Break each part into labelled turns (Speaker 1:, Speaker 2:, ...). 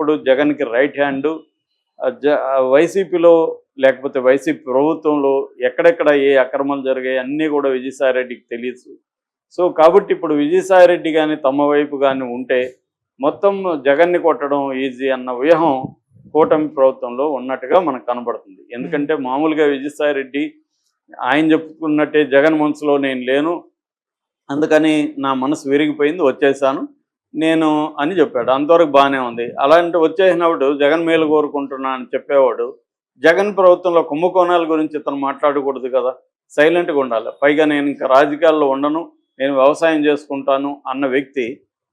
Speaker 1: ఒకప్పుడు జగన్కి right hand. వైసీపీలో లేకపోతే వైసీపీ ప్రభుత్వంలో ఎక్కడెక్కడ ఏ అక్రమాలు జరిగాయి అన్నీ కూడా విజయసాయిరెడ్డికి తెలియదు. సో కాబట్టి ఇప్పుడు విజయసాయిరెడ్డి కానీ తమ వైపు కానీ ఉంటే మొత్తం జగన్ని కొట్టడం ఈజీ అన్న వ్యూహం కూటమి ప్రభుత్వంలో ఉన్నట్టుగా మనకు కనబడుతుంది. ఎందుకంటే మామూలుగా విజయసాయిరెడ్డి ఆయన చెప్పుకున్నట్టే జగన్ మనసులో నేను లేను, అందుకని నా మనసు విరిగిపోయింది వచ్చేసాను నేను అని చెప్పాడు. అంతవరకు బాగానే ఉంది. అలాంటి వచ్చేసినప్పుడు జగన్ మేలు కోరుకుంటున్నా అని చెప్పేవాడు జగన్ ప్రభుత్వంలో కుంభకోణాల గురించి ఇతను మాట్లాడకూడదు కదా, సైలెంట్గా ఉండాలి. పైగా నేను ఇంకా రాజకీయాల్లో ఉండను, నేను వ్యవసాయం చేసుకుంటాను అన్న వ్యక్తి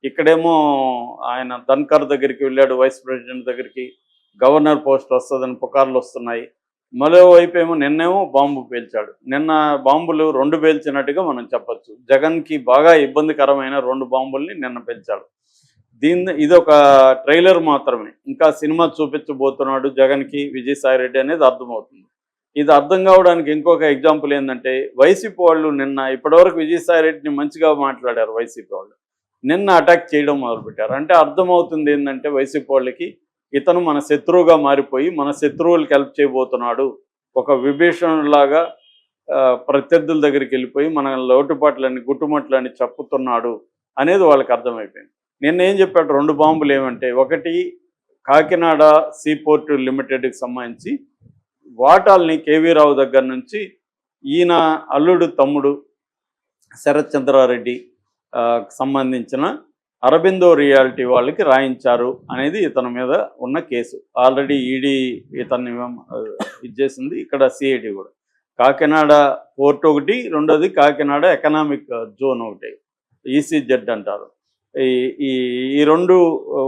Speaker 1: ఇక్కడేమో ఆయన ధన్కర్ దగ్గరికి వెళ్ళాడు, వైస్ ప్రెసిడెంట్ దగ్గరికి, గవర్నర్ పోస్ట్ వస్తుందని పుకార్లు వస్తున్నాయి. మరోవైపు ఏమో నిన్నేమో బాంబు పేల్చాడు. నిన్న బాంబులు 2 పేల్చినట్టుగా మనం చెప్పచ్చు. జగన్కి బాగా ఇబ్బందికరమైన 2 బాంబుల్ని నిన్న పేల్చాడు. ఇది ఒక ట్రైలర్ మాత్రమే, ఇంకా సినిమా చూపించబోతున్నాడు జగన్కి విజయసాయిరెడ్డి అనేది అర్థమవుతుంది. ఇది అర్థం కావడానికి ఇంకొక ఎగ్జాంపుల్ ఏంటంటే వైసీపీ వాళ్ళు నిన్న ఇప్పటివరకు విజయసాయిరెడ్డిని మంచిగా మాట్లాడారు. వైసీపీ వాళ్ళు నిన్న అటాక్ చేయడం మొదలుపెట్టారు. అంటే అర్థమవుతుంది ఏంటంటే వైసీపీ వాళ్ళకి ఇతను మన శత్రువుగా మారిపోయి మన శత్రువులకి హెల్ప్ చేయబోతున్నాడు, ఒక విభీషణులాగా ప్రత్యర్థుల దగ్గరికి వెళ్ళిపోయి మన లోటుపాట్లని గుట్టుమట్లని చెప్పుతున్నాడు అనేది వాళ్ళకి అర్థమైపోయింది. నిన్న ఏం చెప్పాడు, 2 బాంబులు ఏమంటే, ఒకటి కాకినాడ సీపోర్ట్ లిమిటెడ్కి సంబంధించి వాటాల్ని కేవీ రావు దగ్గర నుంచి ఈయన అల్లుడు తమ్ముడు శరత్ చంద్రారెడ్డి సంబంధించిన అరబిందో రియాలిటీ వాళ్ళకి రాయించారు అనేది ఇతని మీద ఉన్న కేసు. ఆల్రెడీ ఈడీ ఇతన్ని ఇచ్చేసింది, ఇక్కడ సిఐడి కూడా. కాకినాడ పోర్ట్ ఒకటి, రెండోది కాకినాడ ఎకనామిక్ జోన్ ఒకటి, ఈసీజెడ్ అంటారు. ఈ 2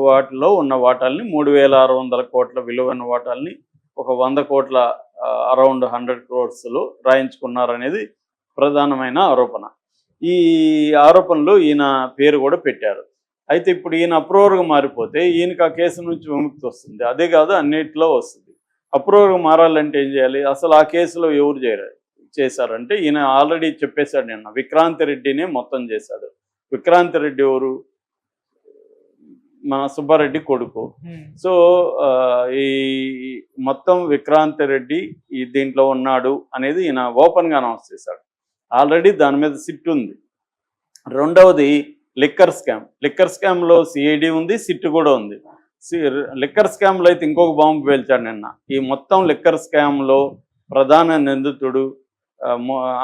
Speaker 1: వాటిలో ఉన్న వాటాల్ని 3600 కోట్ల విలువైన వాటాల్ని ఒక 100 కోట్ల అరౌండ్ 100 crores రాయించుకున్నారనేది ప్రధానమైన ఆరోపణ. ఈ ఆరోపణలో ఈయన పేరు కూడా పెట్టారు. అయితే ఇప్పుడు ఈయన అప్రూవర్గా మారిపోతే ఈయనకి ఆ కేసు నుంచి విముక్తి వస్తుంది. అదే కాదు అన్నిటిలో వస్తుంది. అప్రూవర్గా మారాలంటే ఏం చేయాలి, అసలు ఆ కేసులో ఎవరు చేశారంటే ఈయన ఆల్రెడీ చెప్పేశాడు నిన్న, విక్రాంత్ రెడ్డినే మొత్తం చేశాడు. విక్రాంత్ రెడ్డి ఎవరు, మన సుబ్బారెడ్డి కొడుకు. సో ఈ మొత్తం విక్రాంత్ రెడ్డి ఈ దీంట్లో ఉన్నాడు అనేది ఈయన ఓపెన్గా అనౌన్స్ చేశాడు. ఆల్రెడీ దాని మీద సిట్ ఉంది. రెండవది లిక్కర్ స్కామ్. లిక్కర్ స్కామ్లో సిఐడి ఉంది, సిట్ కూడా ఉంది. లిక్కర్ స్కామ్లో అయితే ఇంకొక బాంబు పేల్చాడు నిన్న. ఈ మొత్తం లిక్కర్ స్కామ్లో ప్రధాన నిందితుడు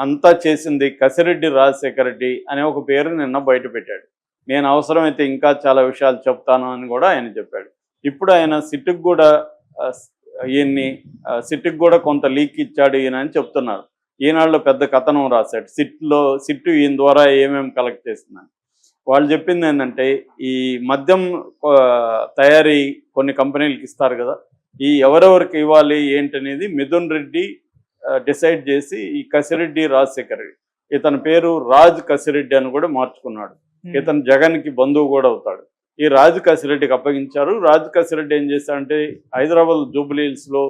Speaker 1: అంతా చేసింది కసిరెడ్డి రాజశేఖర రెడ్డి అనే ఒక పేరు నిన్న బయట పెట్టాడు. నేను అవసరమైతే ఇంకా చాలా విషయాలు చెప్తాను అని కూడా ఆయన చెప్పాడు. ఇప్పుడు ఆయన సిట్టుకు కూడా కొంత లీక్ ఇచ్చాడు ఈయన అని చెప్తున్నారు. ఈనాడులో పెద్ద కథనం రాశాడు, సిట్టు ఈయన ద్వారా ఏమేమి కలెక్ట్ చేస్తుందని. వాళ్ళు చెప్పింది ఏంటంటే, ఈ మద్యం తయారీ కొన్ని కంపెనీలకు ఇస్తారు కదా, ఈ ఎవరెవరికి ఇవ్వాలి ఏంటనేది మిథున్ రెడ్డి డిసైడ్ చేసి ఈ కసిరెడ్డి రాజశేఖర రెడ్డి, ఇతని పేరు రాజ్ కసిరెడ్డి అని కూడా మార్చుకున్నాడు. ఇతను జగన్కి బంధువు కూడా అవుతాడు. ఈ రాజ్ కసిరెడ్డికి అప్పగించారు. రాజ్ కసిరెడ్డి ఏం చేశాడంటే హైదరాబాద్ జూబ్లీ హిల్స్లో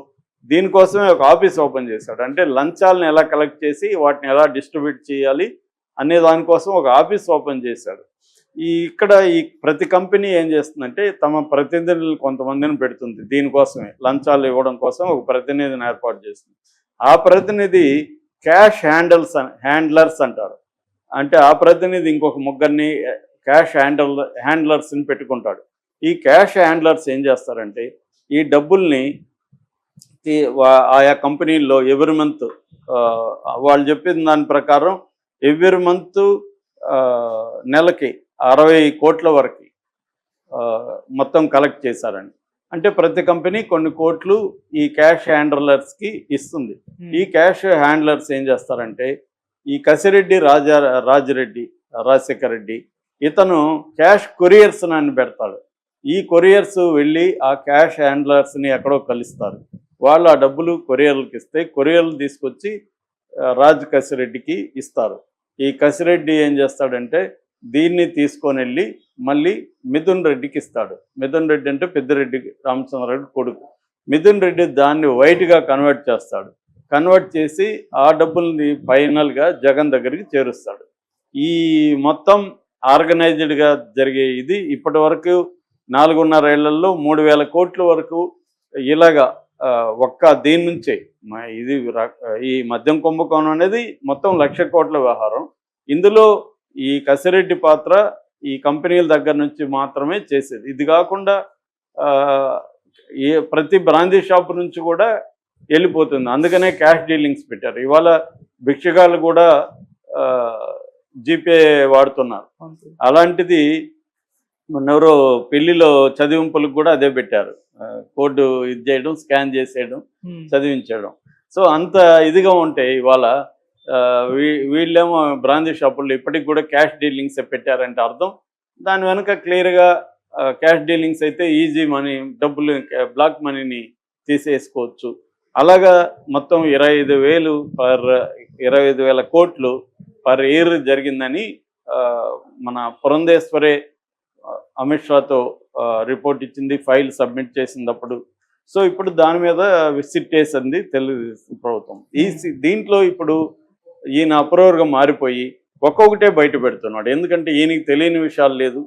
Speaker 1: దీనికోసమే ఒక ఆఫీస్ ఓపెన్ చేశాడు. అంటే లంచాలను ఎలా కలెక్ట్ చేసి వాటిని ఎలా డిస్ట్రిబ్యూట్ చేయాలి అనే దానికోసం ఒక ఆఫీస్ ఓపెన్ చేశాడు. ఇక్కడ ప్రతి కంపెనీ ఏం చేస్తుందంటే తమ ప్రతినిధులు కొంతమందిని పెడుతుంది, దీనికోసమే లంచాలు ఇవ్వడం కోసం ఒక ప్రతినిధిని ఏర్పాటు చేస్తుంది. ఆ ప్రతినిధి క్యాష్ హ్యాండ్లర్స్ అంటారు. అంటే ఆ ప్రతినిధి ఇంకొక ముగ్గురిని క్యాష్ హ్యాండ్లర్స్ని పెట్టుకుంటాడు. ఈ క్యాష్ హ్యాండ్లర్స్ ఏం చేస్తారంటే ఈ డబ్బుల్ని ఆయా కంపెనీల్లో ఎవ్రీ మంత్ వాళ్ళు చెప్పిన దాని ప్రకారం ఎవ్రీ మంత్ నెలకి 60 కోట్ల వరకు మొత్తం కలెక్ట్ చేశారండి. అంటే ప్రతి కంపెనీ కొన్ని కోట్లు ఈ క్యాష్ హ్యాండ్లర్స్కి ఇస్తుంది. ఈ క్యాష్ హ్యాండ్లర్స్ ఏం చేస్తారంటే ఈ కసిరెడ్డి రాజశేఖర రెడ్డి ఇతను క్యాష్ కొరియర్స్ అని పెడతాడు. ఈ కొరియర్స్ వెళ్ళి ఆ క్యాష్ హ్యాండ్లర్స్ని ఎక్కడో కలుస్తారు. వాళ్ళు ఆ డబ్బులు కొరియర్లకు ఇస్తే కొరియర్లు తీసుకొచ్చి రాజ్ కసిరెడ్డికి ఇస్తారు. ఈ కసిరెడ్డి ఏం చేస్తాడంటే దీన్ని తీసుకొని వెళ్ళి మళ్ళీ మిథున్ రెడ్డికి ఇస్తాడు. మిథున్ రెడ్డి అంటే పెద్దిరెడ్డి రామచంద్రరెడ్డి కొడుకు. మిథున్ రెడ్డి దాన్ని వైట్గా కన్వర్ట్ చేస్తాడు. కన్వర్ట్ చేసి ఆ డబ్బుల్ని ఫైనల్గా జగన్ దగ్గరికి చేరుస్తాడు. ఈ మొత్తం ఆర్గనైజ్డ్గా జరిగే ఇది ఇప్పటి వరకు 4.5 ఏళ్లలో 3,000 కోట్ల వరకు ఇలాగా ఒక్క దీని నుంచే ఇది ఈ మద్యం కుంభకోణం అనేది మొత్తం 1,00,000 కోట్ల వ్యవహారం. ఇందులో ఈ కసిరెడ్డి పాత్ర ఈ కంపెనీల దగ్గర నుంచి మాత్రమే చేసేది. ఇది కాకుండా ప్రతి బ్రాందీ షాప్ నుంచి కూడా వెళ్ళిపోతుంది. అందుకనే క్యాష్ డీలింగ్స్ పెట్టారు. ఇవాళ భిక్షగాళ్ళు కూడా జీపే వాడుతున్నారు. అలాంటిది మొన్నెవరో పెళ్లిలో చదివింపులకు కూడా అదే పెట్టారు. కోడ్ ఇది చేయడం, స్కాన్ చేసేయడం, చదివించడం. సో అంత ఇదిగా ఉంటే ఇవాళ వీళ్ళేమో బ్రాందీ షాపుల్లో ఇప్పటికి కూడా క్యాష్ డీలింగ్స్ పెట్టారంటే అర్థం దాని వెనక క్లియర్గా క్యాష్ డీలింగ్స్ అయితే ఈజీ మనీ, డబ్బులు బ్లాక్ మనీని తీసేసుకోవచ్చు. అలాగా మొత్తం 25,000 కోట్లు పర్ ఇయర్ జరిగిందని మన పురంధేశ్వరే అమిత్ షాతో రిపోర్ట్ ఇచ్చింది, ఫైల్ సబ్మిట్ చేసినప్పుడు. సో ఇప్పుడు దాని మీద విసిట్ చేసింది తెలుగుదేశం ప్రభుత్వం. దీంట్లో ఇప్పుడు ఈయన అప్రూవర్గా మారిపోయి ఒక్కొక్కటే బయట పెడుతున్నాడు. ఎందుకంటే ఈయనకి తెలియని విషయాలు లేదు.